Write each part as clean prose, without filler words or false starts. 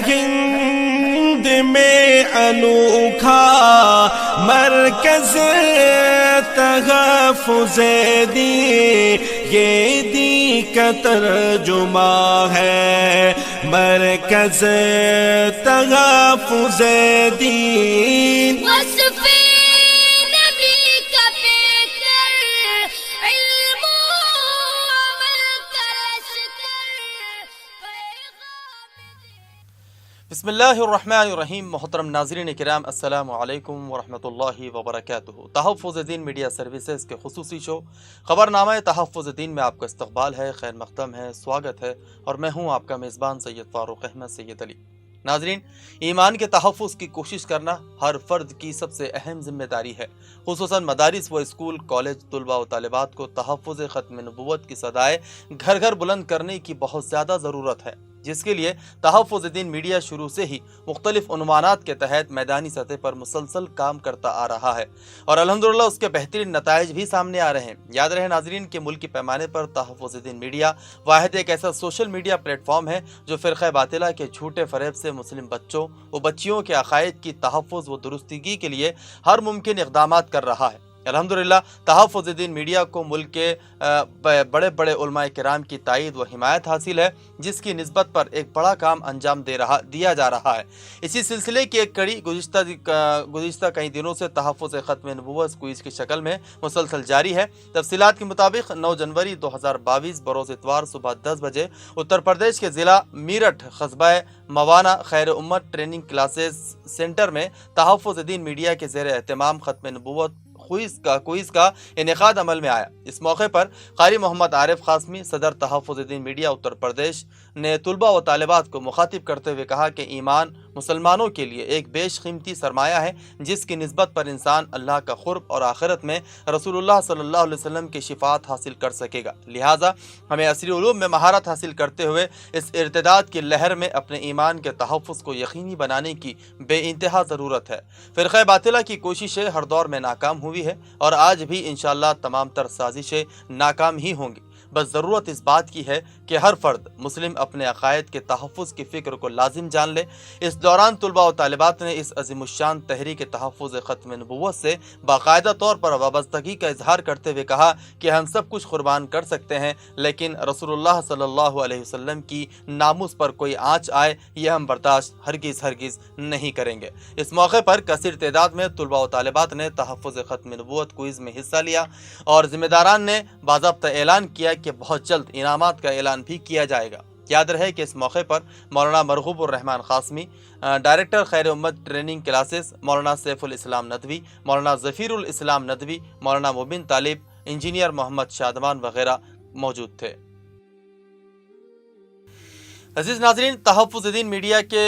ہند میں انوکھا مرکز تحفظ دین، یہ دین کا ترجمہ ہے مرکز تحفظ دین۔ بسم اللہ الرحمن الرحیم۔ محترم ناظرین کرام، السلام علیکم ورحمۃ اللہ وبرکاتہ۔ تحفظ دین میڈیا سروسز کے خصوصی شو خبرنامہ تحفظ دین میں آپ کا استقبال ہے، خیر مقدم ہے، سواگت ہے، اور میں ہوں آپ کا میزبان سید فاروق احمد سید علی۔ ناظرین، ایمان کے تحفظ کی کوشش کرنا ہر فرد کی سب سے اہم ذمہ داری ہے، خصوصاً مدارس و اسکول، کالج، طلباء و طالبات کو تحفظ ختم نبوت کی صدائے گھر گھر بلند کرنے کی بہت زیادہ ضرورت ہے، جس کے لیے تحفظ دین میڈیا شروع سے ہی مختلف عنوانات کے تحت میدانی سطح پر مسلسل کام کرتا آ رہا ہے، اور الحمدللہ اس کے بہترین نتائج بھی سامنے آ رہے ہیں۔ یاد رہے ناظرین کہ ملکی پیمانے پر تحفظ دین میڈیا واحد ایک ایسا سوشل میڈیا پلیٹ فارم ہے جو فرقہ باطلہ کے جھوٹے فریب سے مسلم بچوں و بچیوں کے عقائد کی تحفظ و درستگی کے لیے ہر ممکن اقدامات کر رہا ہے۔ الحمدللہ تحفظ دین میڈیا کو ملک کے بڑے بڑے علماء کرام کی تائید و حمایت حاصل ہے، جس کی نسبت پر ایک بڑا کام انجام دیا جا رہا ہے۔ اسی سلسلے کی ایک کڑی گزشتہ کئی دنوں سے تحفظ ختم نبوت کوئز کی شکل میں مسلسل جاری ہے۔ تفصیلات کے مطابق 9 جنوری 2022 بروز اتوار صبح 10 بجے اتر پردیش کے ضلع میرٹھ قصبہ موانا خیر امت ٹریننگ کلاسز سینٹر میں تحفظ دین میڈیا کے زیر اہتمام ختم نبوت کوئز کا انعقاد عمل میں آیا۔ اس موقع پر قاری محمد عارف قاسمی، صدر تحفظ دین میڈیا اتر پردیش، نے طلباء و طالبات کو مخاطب کرتے ہوئے کہا کہ ایمان مسلمانوں کے لیے ایک بیش قیمتی سرمایہ ہے، جس کی نسبت پر انسان اللہ کا قرب اور آخرت میں رسول اللہ صلی اللہ علیہ وسلم کی شفاعت حاصل کر سکے گا۔ لہٰذا ہمیں عصری علوم میں مہارت حاصل کرتے ہوئے اس ارتداد کی لہر میں اپنے ایمان کے تحفظ کو یقینی بنانے کی بے انتہا ضرورت ہے۔ فرقہ باطلہ کی کوششیں ہر دور میں ناکام ہوئی ہے، اور آج بھی انشاءاللہ تمام تر سازشیں ناکام ہی ہوں گی۔ بس ضرورت اس بات کی ہے کہ ہر فرد مسلم اپنے عقائد کے تحفظ کی فکر کو لازم جان لے۔ اس دوران طلباء و طالبات نے اس عظیم الشان تحریک تحفظ ختم نبوت سے باقاعدہ طور پر وابستگی کا اظہار کرتے ہوئے کہا کہ ہم سب کچھ قربان کر سکتے ہیں، لیکن رسول اللہ صلی اللہ علیہ وسلم کی ناموس پر کوئی آنچ آئے یہ ہم برداشت ہرگز نہیں کریں گے۔ اس موقع پر کثیر تعداد میں طلباء و طالبات نے تحفظ ختم نبوت کوئز میں حصہ لیا، اور ذمہ داران نے باضابطہ اعلان کیا کہ بہت جلد انعامات کا اعلان بھی کیا جائے گا۔ یاد رہے کہ اس موقع پر مولانا مرغوب الرحمن قاسمی، ڈائریکٹر خیر امت ٹریننگ کلاسز، مولانا سیف الاسلام ندوی، مولانا ظفیر الاسلام ندوی، مولانا مبین طالب، انجینئر محمد شادمان وغیرہ موجود تھے۔ عزیز ناظرین، تحفظ دین میڈیا کے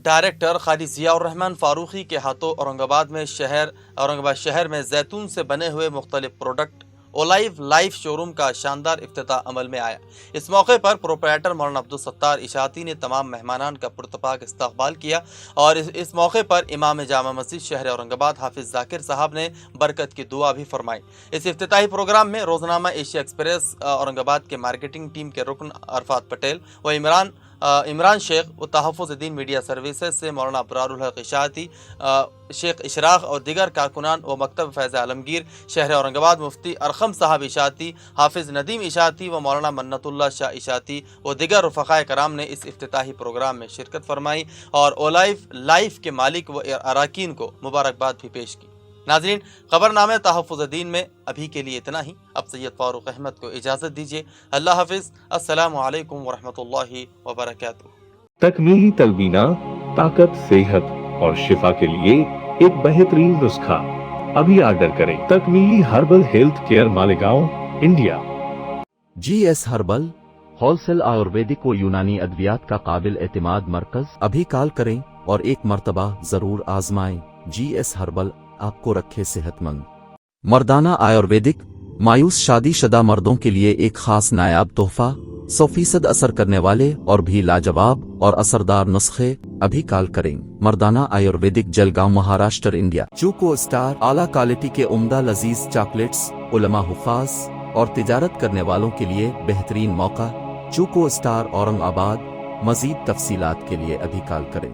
ڈائریکٹر قاری ضیاء الرحمن فاروقی کے ہاتھوں اورنگ آباد شہر میں زیتون سے بنے ہوئے مختلف پروڈکٹ اولائیو لائف شو روم کا شاندار افتتاح عمل میں آیا۔ اس موقع پر پروپرائٹر مولانا عبدالستار اشاعتی نے تمام مہمانان کا پرتپاک استقبال کیا، اور اس موقع پر امام جامع مسجد شہر اورنگ آباد حافظ ذاکر صاحب نے برکت کی دعا بھی فرمائی۔ اس افتتاحی پروگرام میں روزنامہ ایشیا ایکسپریس اورنگ آباد کے مارکیٹنگ ٹیم کے رکن عرفات پٹیل و عمران شیخ و تحفظ دین میڈیا سروسز سے مولانا ابرار الحق اشاعتی، شیخ اشراق اور دیگر کارکنان و مکتب فیض عالمگیر شہر اورنگ آباد، مفتی ارقم صاحب اشاعتی، حافظ ندیم اشاعتی و مولانا منت اللہ شاہ اشاعتی و دیگر رفقائے کرام نے اس افتتاحی پروگرام میں شرکت فرمائی اور اولائیو لائف کے مالک و اراکین کو مبارکباد بھی پیش کی۔ ناظرین، خبرنامہ تحفظ دین میں ابھی کے لیے اتنا ہی۔ اب سید فاروق احمد کو اجازت دیجیے۔ اللہ حافظ، السلام علیکم ورحمۃ اللہ وبرکاتہ۔ تکمیلی تلبینہ، طاقت، صحت اور شفا کے لیے ایک بہترین نسخہ ابھی آرڈر کریں۔ تکمیلی herbal health care Malegaon, India. G S herbal wholesale Ayurvedic و یونانی ادویات کا قابل اعتماد مرکز۔ ابھی کال کریں اور ایک مرتبہ ضرور آزمائیں۔ جی ایس ہربل آپ کو رکھے صحت مند۔ مردانہ آیورویدک، مایوس شادی شدہ مردوں کے لیے ایک خاص نایاب تحفہ، 100% اثر کرنے والے اور بھی لاجواب اور اثردار نسخے۔ ابھی کال کریں۔ مردانہ Ayurvedic, Jalgaon, Maharashtra, India. Choco star اعلیٰ کوالٹی کے عمدہ لذیذ چاکلیٹس، علماء، حفاظ اور تجارت کرنے والوں کے لیے بہترین موقع۔ چوکو اسٹار اورنگ آباد مزید تفصیلات کے لیے ابھی کال کریں۔